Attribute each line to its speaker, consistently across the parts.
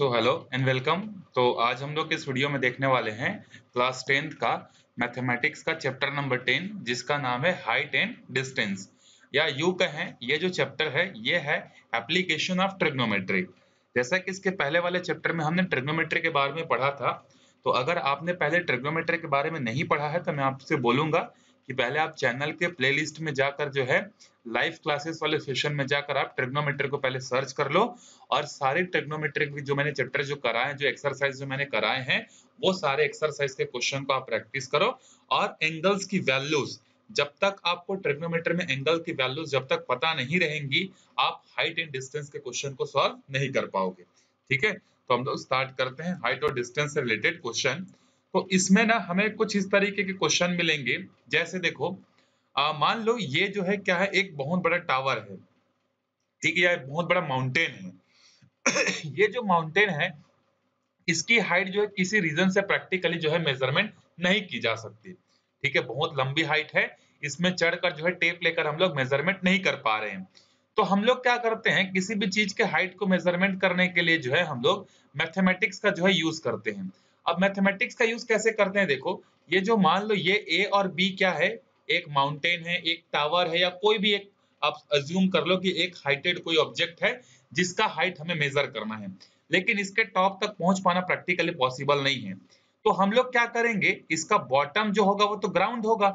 Speaker 1: Hello and welcome. तो आज हम लोग इस वीडियो में देखने वाले हैं क्लास 10th का मैथमेटिक्स का चैप्टर नंबर 10 जिसका नाम है हाइट एंड डिस्टेंस, या यूं कहें ये जो चैप्टर है ये है एप्लीकेशन ऑफ ट्रिग्नोमेट्री। जैसा कि इसके पहले वाले चैप्टर में हमने ट्रिग्नोमेट्री के बारे में पढ़ा था, तो अगर आपने पहले ट्रिग्नोमेट्री के बारे में नहीं पढ़ा है तो मैं आपसे बोलूंगा कि पहले आप चैनल के प्लेलिस्ट में जाकर जो है लाइव क्लासेस वाले सेशन में जाकर आप ट्रिग्नोमेट्री को पहले सर्च कर लो, और सारे ट्रिग्नोमेट्रिक जो मैंने चैप्टर जो कराए, जो एक्सरसाइज जो मैंने कराए हैं, वो सारे एक्सरसाइज के क्वेश्चन को आप प्रैक्टिस करो। और एंगल्स की वैल्यूज, जब तक आपको ट्रिग्नोमेट्री में एंगल की वैल्यूज जब तक पता नहीं रहेंगी, आप हाइट एंड डिस्टेंस के क्वेश्चन को सॉल्व नहीं कर पाओगे। ठीक है, तो हम लोग स्टार्ट करते हैं हाइट और डिस्टेंस से रिलेटेड क्वेश्चन। तो इसमें ना हमें कुछ इस तरीके के क्वेश्चन मिलेंगे, जैसे देखो मान लो ये जो है क्या है, एक बहुत बड़ा टावर है, ठीक है, एक बहुत बड़ा माउंटेन है। ये जो माउंटेन है इसकी हाइट जो है किसी रीजन से प्रैक्टिकली जो है मेजरमेंट नहीं की जा सकती। ठीक है, बहुत लंबी हाइट है, इसमें चढ़कर जो है टेप लेकर हम लोग मेजरमेंट नहीं कर पा रहे हैं। तो हम लोग क्या करते हैं, किसी भी चीज के हाइट को मेजरमेंट करने के लिए जो है हम लोग मैथमेटिक्स का जो है यूज करते हैं। अब मैथमेटिक्स का यूज कैसे करते हैं, देखो ये जो मान लो ये ए और बी क्या है, एक माउंटेन है, एक टावर है, या कोई भी एक आप अज्यूम कर लो कि एक हाइटेड कोई ऑब्जेक्ट है जिसका हाइट हमें मेजर करना है, लेकिन इसके टॉप तक पहुंच पाना प्रैक्टिकली पॉसिबल नहीं है। तो हम लोग क्या करेंगे, इसका बॉटम जो होगा वो तो ग्राउंड होगा,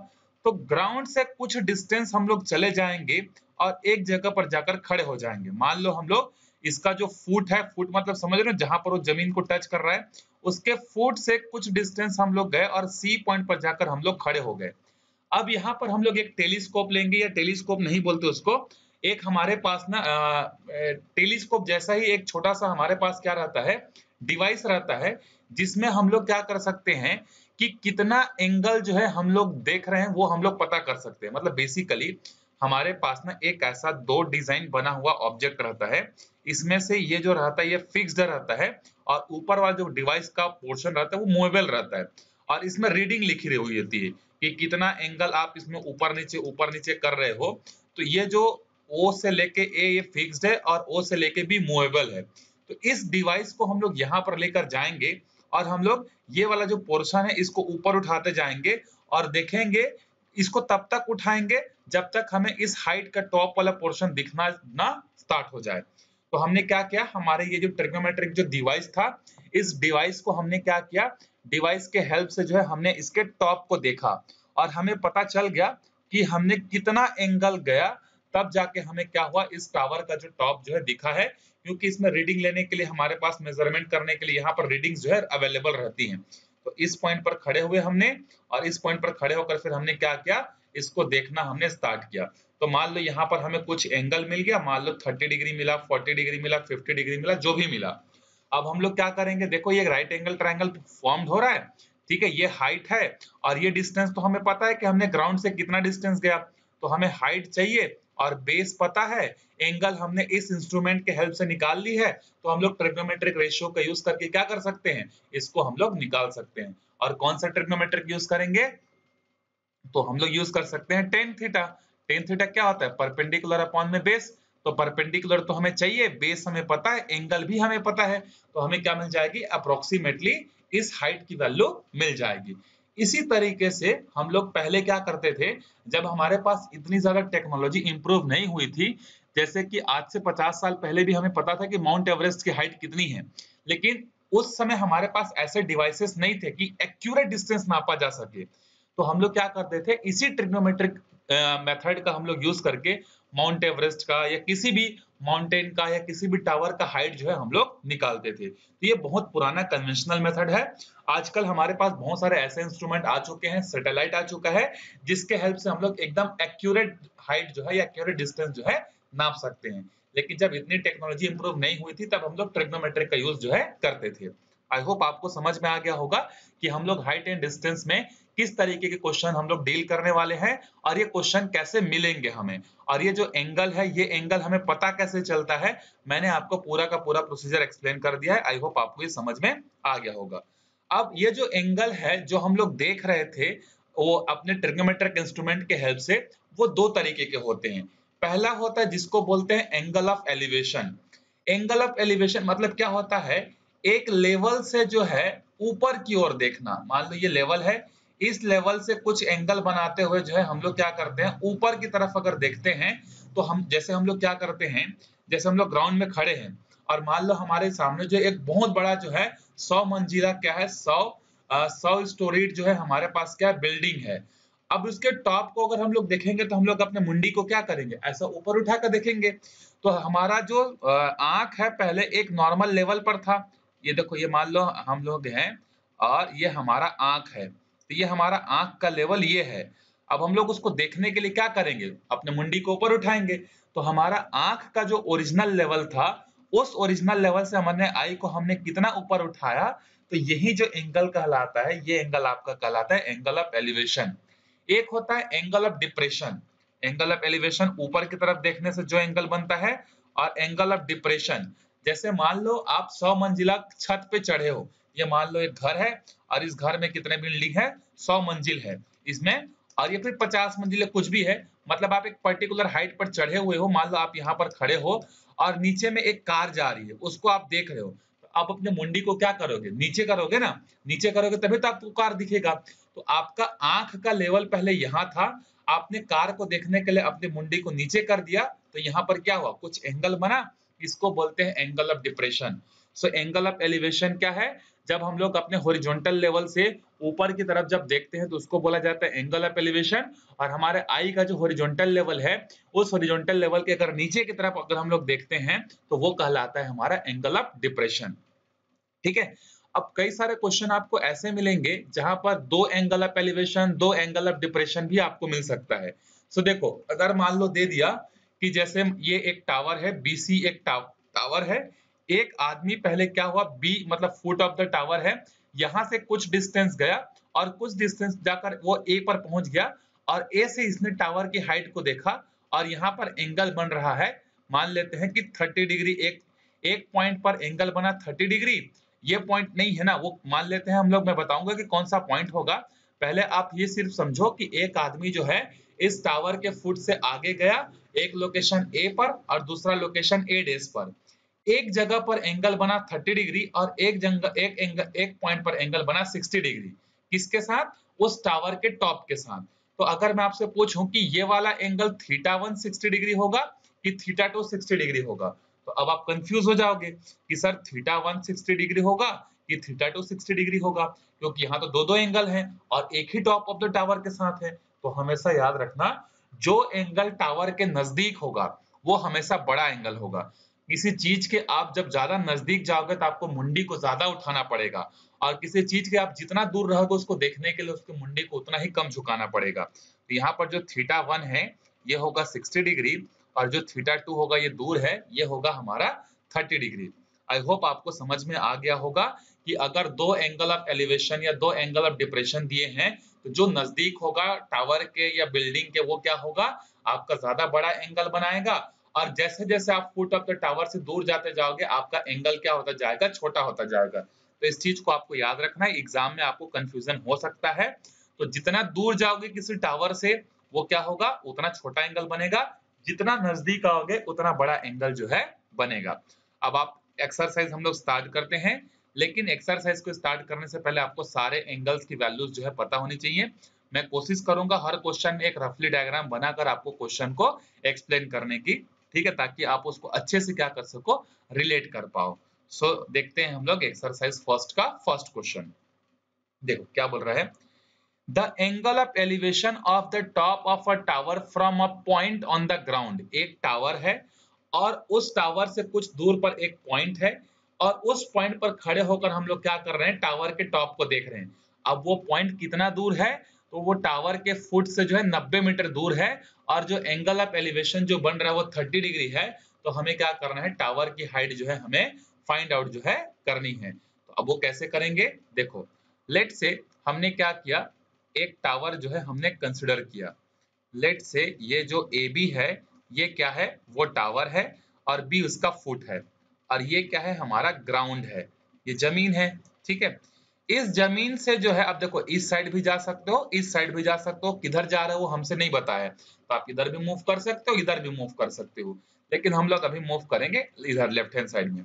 Speaker 1: तो ग्राउंड से कुछ डिस्टेंस हम लोग चले जाएंगे और एक जगह पर जाकर खड़े हो जाएंगे। मान लो हम लोग इसका जो फुट है, फुट मतलब समझ रहे हो जहां पर वो जमीन को टच कर रहा है, उसके फुट से कुछ डिस्टेंस हम लोग गए और सी पॉइंट पर जाकर हम लोग खड़े हो गए। अब यहाँ पर हम लोग एक टेलीस्कोप लेंगे, या टेलीस्कोप नहीं बोलते उसको, एक हमारे पास ना टेलीस्कोप जैसा ही एक छोटा सा हमारे पास क्या रहता है, डिवाइस रहता है, जिसमें हम लोग क्या कर सकते हैं कि कितना एंगल जो है हम लोग देख रहे हैं वो हम लोग पता कर सकते हैं। मतलब बेसिकली हमारे पास ना एक ऐसा दो डिजाइन बना हुआ ऑब्जेक्ट रहता है, इसमें से ये जो रहता है ये फिक्स्ड रहता है, और ऊपर वाला जो डिवाइस का पोर्शन रहता है वो मूवेबल रहता है, और इसमें रीडिंग लिखी हुई होती है कि कितना एंगल आप इसमें ऊपर नीचे कर रहे हो। तो ये जो ओ से लेके ए ये फिक्स्ड है और ओ से लेके बी मूवेबल है। तो इस डिवाइस को हम लोग यहाँ पर लेकर जाएंगे और हम लोग ये वाला जो पोर्शन है इसको ऊपर उठाते जाएंगे और देखेंगे, इसको तब तक उठाएंगे जब तक हमें इस हाइट का टॉप वाला पोर्शन दिखना ना स्टार्ट हो जाए। तो हमने क्या किया, हमारे ये जो ट्रिग्नोमेट्रिक जो डिवाइस था, इस डिवाइस को हमने क्या किया, डिवाइस के हेल्प से जो है हमने इसके टॉप को देखा और हमें पता चल गया कि हमने कितना एंगल गया, तब जाके हमें क्या हुआ, इस टावर का जो टॉप जो है दिखा है, क्योंकि इसमें रीडिंग लेने के लिए हमारे पास मेजरमेंट करने के लिए यहाँ पर रीडिंग्स जो है अवेलेबल रहती हैं। तो इस पॉइंट पर खड़े हुए हमने, और इस पॉइंट पर खड़े होकर फिर हमने क्या किया, इसको देखना हमने स्टार्ट किया। तो मान लो यहाँ पर हमें कुछ एंगल मिल गया, मान लो 30 डिग्री मिला, 40 डिग्री मिला, 50 डिग्री मिला, जो भी मिला। अब हम लोग क्या करेंगे, देखो ये राइट एंगल ट्रायंगल फॉर्म्ड हो रहा है, ठीक है, ये हाइट है और ये डिस्टेंस, तो हमें पता है कि हमने ग्राउंड से कितना डिस्टेंस गया, तो हमें हाइट चाहिए और बेस पता है, एंगल हमने इस इंस्ट्रूमेंट के हेल्प से निकाल ली है, तो हम लोग ट्रिग्नोमेट्रिक रेशियो का यूज करके क्या कर सकते हैं, इसको हम लोग निकाल सकते हैं। और कौन सा ट्रिग्नोमेट्रिक यूज करेंगे, तो हम लोग यूज कर सकते हैं टेन थीटा। टेन थीटा क्या होता है, परपेंडिकुलर अपॉन में बेस, तो परपेंडिकुलर तो हमें चाहिए, बेस हमें पता है, एंगल भी हमें पता है, तो हमें क्या मिल जाएगी, अप्रोक्सीमेटली इस हाइट की वैल्यू मिल जाएगी। इसी तरीके से हम लोग पहले क्या करते थे, जब हमारे पास इतनी ज्यादा टेक्नोलॉजी इंप्रूव नहीं हुई थी, जैसे कि आज से 50 साल पहले भी हमें पता था कि माउंट एवरेस्ट की हाइट कितनी है, लेकिन उस समय हमारे पास ऐसे डिवाइसेस नहीं थे कि एक्यूरेट डिस्टेंस नापा जा सके। तो हम लोग क्या करते थे, इसी ट्रिग्नोमेट्रिक मेथड का हम लोग यूज करके माउंट एवरेस्ट का या किसी भी माउंटेन का या किसी भी टावर का हाइट जो है हम लोग निकालते थे। तो ये बहुत पुराना कन्वेंशनल मेथड है। आजकल हमारे पास बहुत सारे ऐसे इंस्ट्रूमेंट आ चुके हैं, सैटेलाइट आ चुका है, जिसके हेल्प से हम लोग एकदम एक्यूरेट हाइट जो है या एक्यूरेट डिस्टेंस जो है नाप सकते हैं। लेकिन जब इतनी टेक्नोलॉजी इंप्रूव नहीं हुई थी, तब हम लोग ट्रिग्नोमेट्रिक का यूज जो है करते थे। आई होप आपको समझ में आ गया होगा कि हम लोग हाइट एंड डिस्टेंस में किस तरीके के क्वेश्चन हम लोग डील करने वाले हैं, और ये क्वेश्चन कैसे मिलेंगे हमें, और ये जो एंगल है ये एंगल हमें पता कैसे चलता है। मैंने आपको पूरा का पूरा प्रोसीजर एक्सप्लेन कर दिया है, आई होप आपको ये समझ में आ गया होगा। अब ये जो एंगल है जो हम लोग देख रहे थे, वो अपने ट्रिग्नोमेट्रिक इंस्ट्रूमेंट के हेल्प से, वो दो तरीके के होते हैं। पहला होता है जिसको बोलते हैं angle of elevation. Angle of elevation मतलब क्या होता है, एक लेवल से जो है ऊपर की ओर देखना। मान लो ये लेवल है, इस लेवल से कुछ एंगल बनाते हुए जो है हम लोग क्या करते हैं, ऊपर की तरफ अगर देखते हैं तो हम लोग क्या करते हैं, जैसे हम लोग ग्राउंड में खड़े हैं और मान लो हमारे सामने जो एक बहुत बड़ा जो है 100 मंजिला क्या है, 100 स्टोरीड जो है हमारे पास क्या है, बिल्डिंग है। अब उसके टॉप को अगर हम लोग देखेंगे तो हम लोग अपने मुंडी को क्या करेंगे, ऐसा ऊपर उठाकर देखेंगे। तो हमारा जो आंख है पहले एक नॉर्मल लेवल पर था, ये देखो ये मान लो हम लोग हैं और ये हमारा आंख है, तो ये हमारा आंख का लेवल ये है। अब हम लोग उसको देखने के लिए क्या करेंगे, अपने मुंडी को ऊपर उठाएंगे। तो हमारा आंख का जो ओरिजिनल लेवल था, उस ओरिजिनल लेवल से हमने आई को हमने कितना ऊपर उठाया, तो यही जो एंगल कहलाता है, ये एंगल आपका कहलाता है एंगल ऑफ एलिवेशन। एक होता है angle of depression. Angle of elevation ऊपर की तरफ देखने से जो एंगल बनता है, और एंगल ऑफ डिप्रेशन जैसे मान लो आप 100 मंजिला छत पे चढ़े हो, ये मान लो एक घर है और इस घर में कितने बिल्डिंग है, 100 मंजिल है इसमें, और ये फिर 50 मंजिल कुछ भी है, मतलब आप एक पर्टिकुलर हाइट पर चढ़े हुए हो। मान लो आप यहाँ पर खड़े हो और नीचे में एक कार जा रही है, उसको आप देख रहे हो, तो आप अपने मुंडी को क्या करोगे, नीचे करोगे ना, नीचे करोगे तभी तो आपको कार दिखेगा। तो आपका आंख का लेवल पहले यहाँ था, आपने कार को देखने के लिए अपनी मुंडी को नीचे कर दिया, तो यहाँ पर क्या हुआ, कुछ एंगल बना, इसको बोलते हैं angle of depression. So angle of elevation क्या है, जब हम लोग अपने हॉरिजॉन्टल लेवल से ऊपर की तरफ जब देखते हैं तो उसको बोला जाता है एंगल ऑफ एलिवेशन। और हमारे आई का जो हॉरिजॉन्टल लेवल है, उस हॉरिजॉन्टल लेवल के अगर नीचे की तरफ अगर हम लोग देखते हैं तो वो कहलाता है हमारा एंगल ऑफ डिप्रेशन। ठीक है। अब कई सारे क्वेश्चन आपको ऐसे मिलेंगे जहां पर दो एंगल ऑफ एलिवेशन, दो एंगल ऑफ डिप्रेशन भी आपको मिल सकता है। सो देखो, अगर मान लो दे दिया कि जैसे ये एक टावर है, बीसी एक टावर है, एक आदमी पहले क्या हुआ, बी मतलब फुट ऑफ द टावर है, यहां से कुछ डिस्टेंस गया और कुछ डिस्टेंस जाकर वो ए पर पहुंच गया, और ए से इसने टावर की हाइट को देखा और यहाँ पर एंगल बन रहा है, मान लेते हैं कि 30 डिग्री, एक एक पॉइंट पर एंगल बना 30 डिग्री। ये पॉइंट नहीं है ना, वो मान लेते हैं हम लोग, मैं बताऊंगा कि कौन सा पॉइंट होगा। पहले आप ये सिर्फ समझो कि एक आदमी जो है इस टावर के फुट से आगे गया, एक लोकेशन ए पर और दूसरा लोकेशन ए डेस पर, एक जगह पर एंगल बना 30 डिग्री और एक पॉइंट पर एंगल बना 60 डिग्री। किसके साथ, उस टावर के टॉप के साथ। तो अगर मैं आपसे पूछूं कि ये वाला एंगल θ1 60 डिग्री होगा कि θ2 60 डिग्री होगा, तो अब आप कंफ्यूज हो जाओगे कि सर θ1 60 डिग्री होगा कि θ2 60 डिग्री होगा, क्योंकि यहाँ तो दो दो एंगल हैं और एक ही टॉप ऑफ द टावर के साथ है। तो हमेशा याद रखना, जो एंगल टावर के नजदीक होगा वो हमेशा बड़ा एंगल होगा। किसी चीज के आप जब ज्यादा नजदीक जाओगे तो आपको मुंडी को ज्यादा उठाना पड़ेगा, और किसी चीज के आप जितना दूर रहोगे उसको देखने के लिए उसकी मुंडी को उतना ही कम झुकाना पड़ेगा। तो यहाँ पर जो θ1 है ये होगा 60 डिग्री, और जो θ2 होगा ये दूर है, ये होगा हमारा 30 डिग्री। आई होप आपको समझ में आ गया होगा कि अगर दो एंगल ऑफ एलिवेशन या दो एंगल ऑफ डिप्रेशन दिए हैं, तो जो नजदीक होगा टावर के या बिल्डिंग के वो क्या होगा, आपका ज्यादा बड़ा एंगल बनाएगा, और जैसे जैसे आप फुट ऑफ द टावर से दूर जाते जाओगे आपका एंगल क्या होता जाएगा, छोटा होता जाएगा। तो इस चीज को आपको याद रखना है, एग्जाम में आपको कंफ्यूजन हो सकता है। तो जितना दूर जाओगे किसी टावर से वो क्या होगा, उतना छोटा एंगल बनेगा, जितना नजदीक आओगे उतना बड़ा एंगल जो है बनेगा। अब आप एक्सरसाइज हम लोग स्टार्ट करते हैं, लेकिन एक्सरसाइज को स्टार्ट करने से पहले आपको सारे एंगल्स की वैल्यूज जो है पता होनी चाहिए। मैं कोशिश करूंगा हर क्वेश्चन में एक रफली डायग्राम बनाकर आपको क्वेश्चन को एक्सप्लेन करने की, ठीक है, ताकि आप उसको अच्छे से क्या कर सको, रिलेट कर पाओ। सो देखते हैं हम लोग एक्सरसाइज फर्स्ट का फर्स्ट क्वेश्चन। देखो क्या बोल रहा है, the angle of elevation of the top of a tower from a point on the ground. एक टावर है और उस टावर से कुछ दूर पर एक पॉइंट है, और उस पॉइंट पर खड़े होकर हम लोग क्या कर रहे हैं, टावर के टॉप को देख रहे हैं। अब वो पॉइंट कितना दूर है, तो वो टावर के फुट से जो है 90 मीटर दूर है, और जो एंगल ऑफ एलिवेशन जो बन रहा है वो 30 डिग्री है। तो हमें क्या करना है, टावर की हाइट जो है हमें फाइंड आउट जो है करनी है। तो अब वो कैसे करेंगे, देखो लेट से हमने क्या किया, एक टावर जो है हमने कंसिडर किया। लेट से ये जो ए बी है ये क्या है, वो टावर है, और बी उसका फुट है, और ये क्या है, हमारा ग्राउंड है, ये जमीन है। ठीक है, इस जमीन से जो है, अब देखो इस साइड भी जा सकते हो, इस साइड भी जा सकते हो, किधर जा रहे हो हमसे नहीं बताया है, तो आप इधर भी मूव कर सकते हो, इधर भी मूव कर सकते हो, लेकिन हम लोग अभी मूव करेंगे इधर लेफ्ट हैंड साइड में।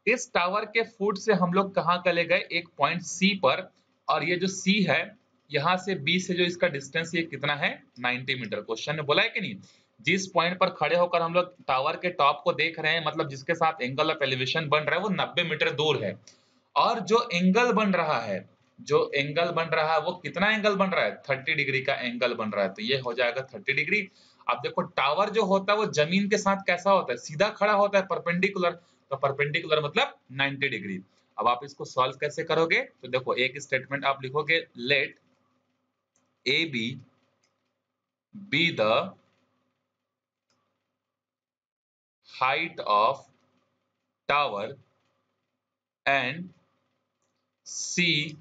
Speaker 1: इस टावर के फुट से हम लोग कहाँ चले गए, एक पॉइंट सी पर, और ये जो सी है यहाँ से बी से जो इसका डिस्टेंस ये कितना है 90 मीटर। क्वेश्चन ने बोला है कि नहीं, जिस पॉइंट पर खड़े होकर हम लोग टावर के टॉप को देख रहे हैं, मतलब जिसके साथ एंगल ऑफ एलिवेशन बन रहा है वो 90 मीटर दूर है, और जो एंगल बन रहा है, जो एंगल बन रहा है वो कितना एंगल बन रहा है, 30 डिग्री का एंगल बन रहा है, तो ये हो जाएगा 30 डिग्री। अब देखो टावर जो होता है वो जमीन के साथ कैसा होता है, सीधा खड़ा होता है, परपेंडिकुलर, तो परपेंडिकुलर मतलब 90 डिग्री। अब आप इसको सॉल्व कैसे करोगे, तो देखो एक स्टेटमेंट आप लिखोगे, let A B the height of tower and C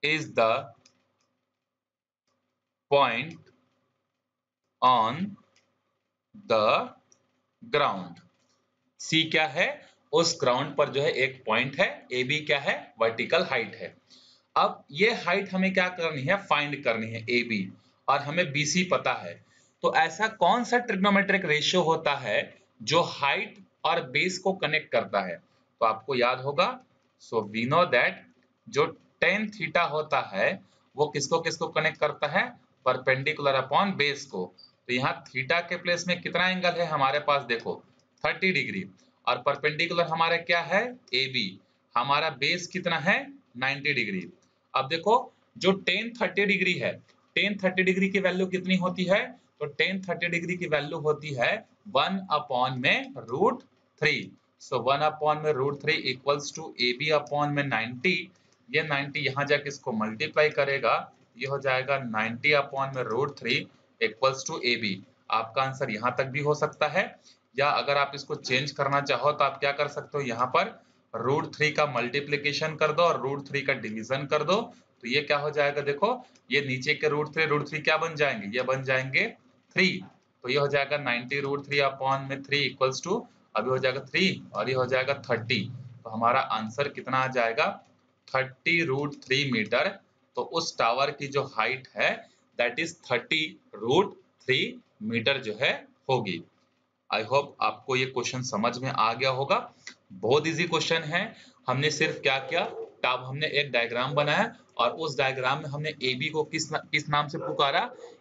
Speaker 1: is the point on the ground. C क्या है, उस ग्राउंड पर जो है एक पॉइंट है, ए बी क्या है, वर्टिकल हाइट है। अब ये हाइट हमें क्या करनी है, फाइंड करनी है ए बी, और हमें बी सी पता है। तो ऐसा कौन सा ट्रिग्नोमेट्रिक रेशियो होता है जो हाइट और बेस को कनेक्ट करता है, तो आपको याद होगा, सो वी नो दैट जो टेन थीटा होता है वो किसको किसको कनेक्ट करता है, परपेंडिकुलर अपॉन बेस को। तो यहाँ थीटा के प्लेस में कितना एंगल है हमारे पास, देखो 30 डिग्री, और परपेंडिकुलर हमारा क्या है, ए बी, हमारा बेस कितना है 90 डिग्री। अब देखो जो टेन 30 डिग्री है, टेन 30 डिग्री की वैल्यू कितनी होती है, तो टेन 30 डिग्री की वैल्यू होती है 1 अपॉन में रूट 3। सो 1 अपॉन में root 3 equals to A B upon में 90। ये 90 यहाँ जाके इसको मल्टीप्लाई करेगा, ये हो जाएगा 90 अपॉन में root 3 equals to A B. आपका आंसर यहाँ तक भी हो सकता है, या अगर आप इसको चेंज करना चाहो तो आप क्या कर सकते हो, यहाँ पर रूट 3 का मल्टीप्लीकेशन कर दो और रूट 3 का डिवीजन कर दो, तो ये क्या हो जाएगा, देखो ये नीचे के रूट 3 क्या बन जाएंगे, ये बन जाएंगे 3, तो ये हो जाएगा 90 रूट 3 अपॉन में 3 इक्वल्स टू, अभी हो जाएगा 3 और ये हो जाएगा 30, तो हमारा आंसर कितना आ जाएगा 30 रूट 3 मीटर। तो उस टावर की जो हाइट है दैट इज 30 रूट 3 मीटर जो है होगी। आई होप आपको ये क्वेश्चन समझ में आ गया होगा, बहुत इजी क्वेश्चन है। हमने सिर्फ क्या किया, टाव हमने एक डायग्राम बनाया और उस डायग्राम में हमने ए बी को किस नाम से पुकारा,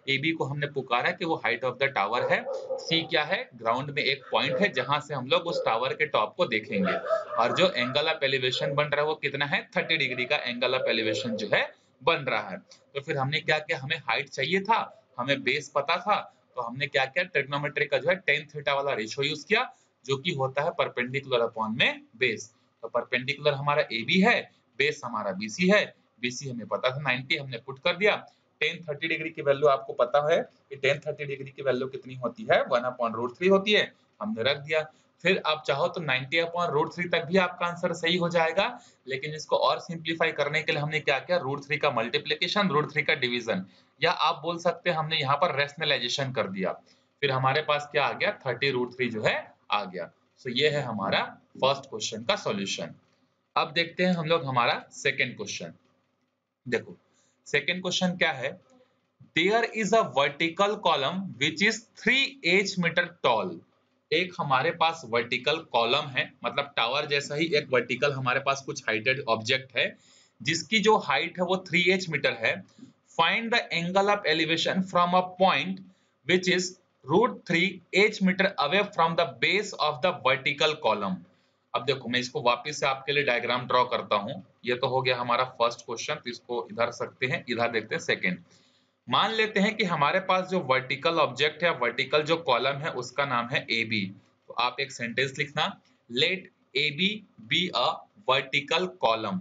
Speaker 1: ए बी को हमने पुकारा कि वो हाइट ऑफ द टावर है, सी क्या है, ग्राउंड में एक पॉइंट है जहां से हम लोग उस टावर के टॉप को देखेंगे, और जो एंगल ऑफ एलिवेशन बन रहा है वो कितना है 30 डिग्री का एंगल ऑफ एलिवेशन जो है बन रहा है। तो फिर हमने क्या किया, हमें हाइट चाहिए था, हमें बेस पता था, तो हमने क्या किया, ट्रिग्नोमेट्री का जो है टेन थीटा वाला रेशियो यूज किया, जो कि होता है परपेंडिकुलर अपॉन में बेस। तो परपेंडिकुलर हमारा ए बी है, बेस हमारा बीसी है, बीसी हमें पता था 90, हमने पुट कर दिया। टेन 30 डिग्री की वैल्यू आपको पता है कि टेन 30 डिग्री की वैल्यू कितनी होती है, 1 अपॉन रूट 3 होती है, हमने रख दिया। फिर आप चाहो तो 90 अपॉन रूट 3 तक भी आपका आंसर सही हो जाएगा, लेकिन इसको और सिंप्लीफाई करने के लिए हमने क्या किया, रूट 3 का मल्टीप्लीकेशन, रूट 3 का डिवीजन, या आप बोल सकते हैं हमने यहाँ पर रेशनलाइजेशन कर दिया, फिर हमारे पास क्या आ गया 30 रूट 3 जो है आ गया। सो ये है हमारा फर्स्ट क्वेश्चन का सॉल्यूशन। अब देखते हैं हम लोग हमारा सेकंड क्वेश्चन। देखो सेकंड क्वेश्चन क्या है, there is a vertical column which is 3h metre tall. एक हमारे पास वर्टिकल कॉलम है, मतलब टावर जैसा ही एक वर्टिकल हमारे पास कुछ हाइटेड ऑब्जेक्ट है जिसकी जो हाइट है वो 3h मीटर है। Find the angle of elevation from a point which is root 3h metre away from the base of the vertical column. अब देखो मैं इसको वापस से आपके लिए डायग्राम ड्रॉ करता हूं, ये तो हो गया हमारा फर्स्ट क्वेश्चन, तो इसको इधर रख सकते हैं, इधर देखते हैं सेकंड। मान लेते हैं कि हमारे पास जो वर्टिकल ऑब्जेक्ट है, वर्टिकल जो कॉलम है उसका नाम है ए बी। तो आप एक सेंटेंस लिखना, let A B a vertical column,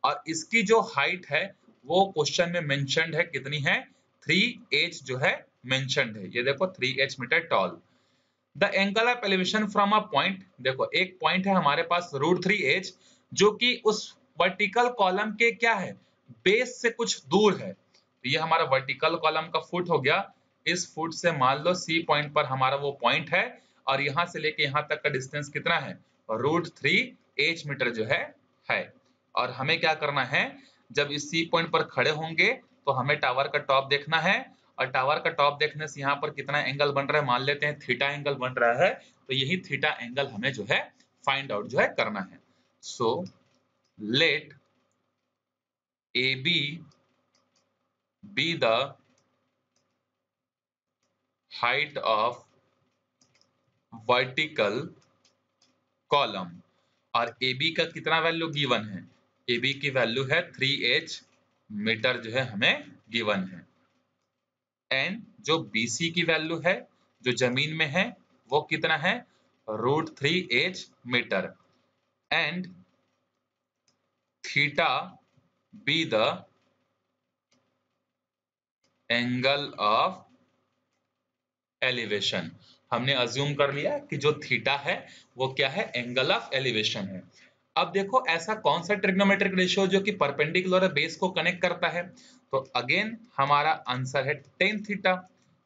Speaker 1: और इसकी जो हाइट है वो क्वेश्चन में मेंशन्ड है, कितनी है 3h जो है मेंशन्ड है, ये देखो 3h metre tall. The angle of elevation from a point, देखो एक पॉइंट है हमारे पास रूट 3h जो कि उस वर्टिकल कॉलम के क्या है, बेस से कुछ दूर है। तो ये हमारा वर्टिकल कॉलम का फुट हो गया, इस फुट से मान लो सी पॉइंट पर हमारा वो पॉइंट है, और यहां से लेके यहां तक का डिस्टेंस कितना है, रूट 3h मीटर जो है। और हमें क्या करना है, जब इस सी पॉइंट पर खड़े होंगे तो हमें टावर का टॉप देखना है, और टावर का टॉप देखने से यहाँ पर कितना एंगल बन रहा है, मान लेते हैं थीटा एंगल बन रहा है, तो यही थीटा एंगल हमें जो है फाइंड आउट जो है करना है। So let A B the height of vertical column, और ए बी का कितना वैल्यू गिवन है, ए बी की वैल्यू है 3h मीटर जो है हमें गिवन है, एंड जो बी सी की वैल्यू है जो जमीन में है वो कितना है, √3h metre, and theta be the angle of elevation. हमने अज्यूम कर लिया कि जो थीटा है वो क्या है, एंगल ऑफ एलिवेशन है। अब देखो ऐसा कौन सा ट्रिग्नोमेट्रिक रेशियो जो कि परपेंडिकुलर बेस को कनेक्ट करता है, तो अगेन हमारा आंसर है tan theta.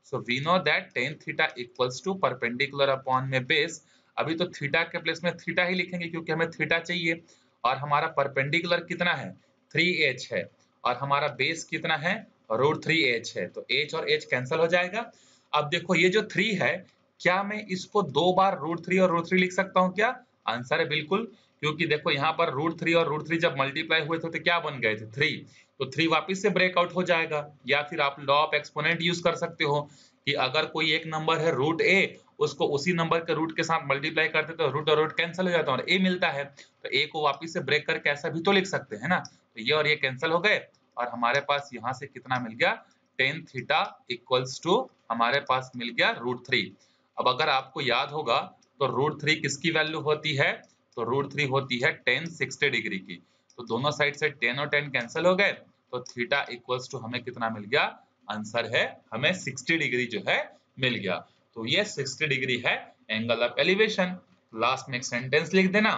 Speaker 1: So we know that tan theta equals to perpendicular upon में बेस। अभी तो थीटा के प्लेस में थीटा ही लिखेंगे क्योंकि हमें थीटा चाहिए, और हमारा परपेंडिकुलर कितना है, 3h है, और हमारा बेस कितना है, √3h है, तो h और h कैंसिल हो जाएगा। अब देखो ये जो 3 है, क्या मैं इसको दो बार √3 और √3 लिख सकता हूँ क्या, आंसर है बिल्कुल, क्योंकि देखो यहाँ पर √3 और √3 जब मल्टीप्लाई हुए थे तो क्या बन गए थे, 3, तो 3 वापिस से ब्रेकआउट हो जाएगा। या फिर आप लॉ ऑफ एक्सपोनेंट यूज कर सकते हो कि अगर कोई एक नंबर है √a, उसको उसी नंबर के रूट के साथ मल्टीप्लाई करते तो रूट और रूट कैंसिल हो जाता है और a मिलता है, तो a को वापिस से ब्रेक करके ऐसा भी तो लिख सकते हैं ना, तो ये और ये कैंसिल हो गए, और हमारे पास यहाँ से कितना मिल गया, tan थीटा इक्वल्स टू हमारे पास मिल गया √3। अब अगर आपको याद होगा तो √3 किसकी वैल्यू होती है, तो √3 होती है tan 60 डिग्री की, तो दोनों साइड से tan और tan कैंसिल हो गए, तो थीटा इक्वल्स टू हमें कितना मिल गया, आंसर है हमें 60 डिग्री जो है मिल गया। तो ये 60 डिग्री है एंगल ऑफ एलिवेशन। लास्ट में एक सेंटेंस लिख देना,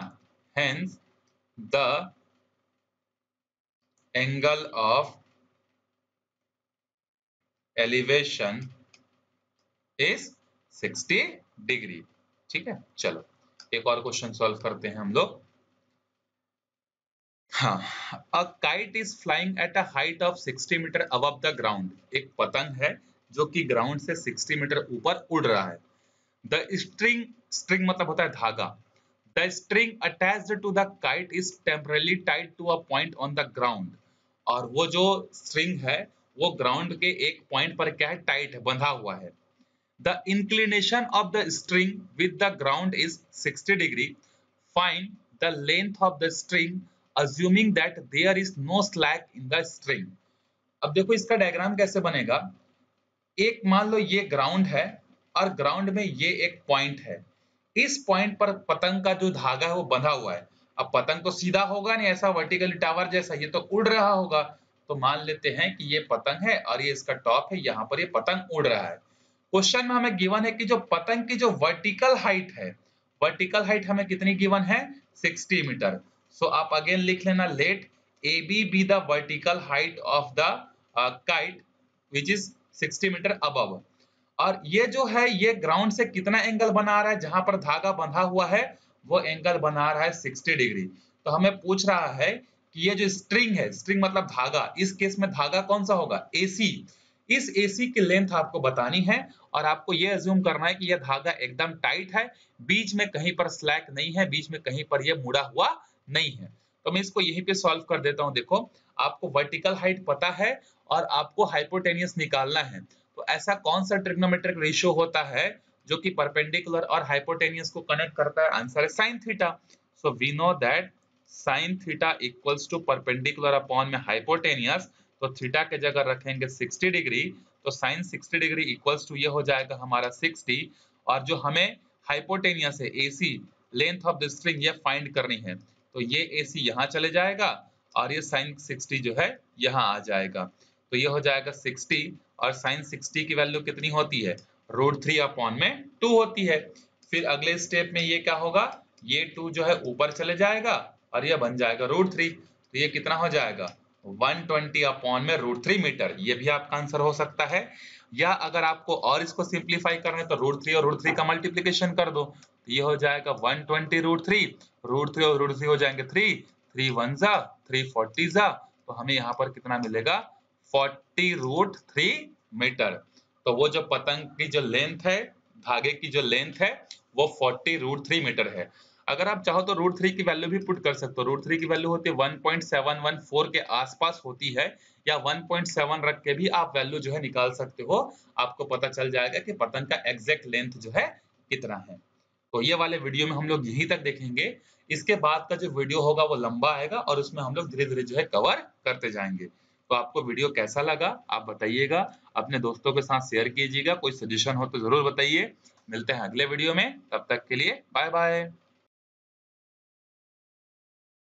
Speaker 1: hence the angle of elevation is 60 degree. ठीक है, चलो एक और क्वेश्चन सॉल्व करते हैं हम लोग। हाँ, a kite is flying at a height of 60 metre above the ground. एक पतंग है जो कि ग्राउंड से 60 मीटर ऊपर उड़ रहा है। द स्ट्रिंग, स्ट्रिंग मतलब होता है धागा, the string attached to the kite is temporarily tied to a point on the ground. और वो जो स्ट्रिंग है वो ग्राउंड के एक पॉइंट पर क्या है, टाइट है, बंधा हुआ है। The inclination of the string with the ground is 60 degree. Find the length of the string assuming that there is no slack in the string. अब देखो इसका डायग्राम कैसे बनेगा, एक मान लो ये ग्राउंड है और ग्राउंड में ये एक पॉइंट है, इस पॉइंट पर पतंग का जो धागा है वो बंधा हुआ है। अब पतंग तो सीधा होगा नहीं, ऐसा वर्टिकल टावर जैसा, ये तो उड़ रहा होगा, तो मान लेते हैं कि ये पतंग है और ये इसका टॉप है, यहाँ पर ये पतंग उड़ रहा है। क्वेश्चन में हमें गिवन है कि जो पतंग की जो वर्टिकल हाइट है, वर्टिकल हाइट हमें कितनी गिवन है, 60 मीटर। सो आप अगेन लिख लेना, let A B the vertical height of the kite which is 60 metre above. और ये जो है ये ग्राउंड से कितना एंगल बना रहा है, जहां पर धागा बंधा हुआ है वो एंगल बना रहा है 60 डिग्री। तो हमें पूछ रहा है कि ये जो स्ट्रिंग है, स्ट्रिंग मतलब धागा, इस केस में धागा कौन सा होगा, एसी, इस एसी की लेंथ आपको बतानी है, और आपको ये अज्यूम करना है कि यह धागा एकदम टाइट है, बीच में कहीं पर स्लैक नहीं है, बीच में कहीं पर यह मुड़ा हुआ नहीं है। तो मैं इसको यहीं पे सॉल्व कर देता हूं। देखो आपको वर्टिकल हाइट पता है और आपको हाइपोटेनियस निकालना है, तो ऐसा कौन सा ट्रिग्नोमेट्रिक रेशियो होता है जो कि परपेंडिकुलर और हाइपोटेनियस को कनेक्ट करता है, आंसर है sine theta. So we know that sine theta equals to perpendicular upon में हाइपोटेनियस, तो थीटा के जगह रखेंगे 60 डिग्री, तो साइन 60 डिग्री इक्वल्स टू ये हो जाएगा हमारा 60, और जो हमें हाइपोटेनियस है AC, length of the string, ये फाइंड करनी है, तो ये एसी यहाँ चले जाएगा और ये साइन 60 जो है यहाँ आ जाएगा, तो ये हो जाएगा 60, और साइन 60 की वैल्यू कितनी होती है, √3 अपॉन में 2 होती है। फिर अगले स्टेप में ये क्या होगा, ये 2 जो है ऊपर चले जाएगा और ये बन जाएगा √3, तो ये कितना हो जाएगा 120 अपॉन में √3 मीटर, ये भी आपका आंसर हो सकता है। या अगर आपको और इसको सिंप्लीफाई करना है तो √3 और √3 का मल्टीप्लिकेशन कर दो, तो ये हो जाएगा 120 √3, √3 और √3 हो जाएंगे 3, 3 1 जा 3 40 जा, तो हमें यहाँ पर कितना मिलेगा 40 √3 मीटर। तो वो जो पतंग की जो लेंथ है, धागे की जो लेंथ है वो 40 √3 मीटर है। अगर आप चाहो तो √3 की वैल्यू भी पुट कर सकते हो। √3 की वैल्यू होती है 1.714 के आसपास होती है, या 1.7 रख के भी आप वैल्यू जो है निकाल सकते हो। आपको पता चल जाएगा कि पतंग का एग्जैक्ट लेंथ जो है कितना है। तो ये वाले वीडियो में हम लोग यहीं तक देखेंगे। इसके बाद का जो वीडियो होगा वो लंबा आएगा और उसमें हम लोग धीरे-धीरे जो है कवर करते जाएंगे। तो आपको वीडियो कैसा लगा आप बताइएगा, अपने दोस्तों के साथ शेयर कीजिएगा, कोई सजेशन हो तो जरूर बताइए। मिलते हैं अगले वीडियो में, तब तक के लिए बाय बाय।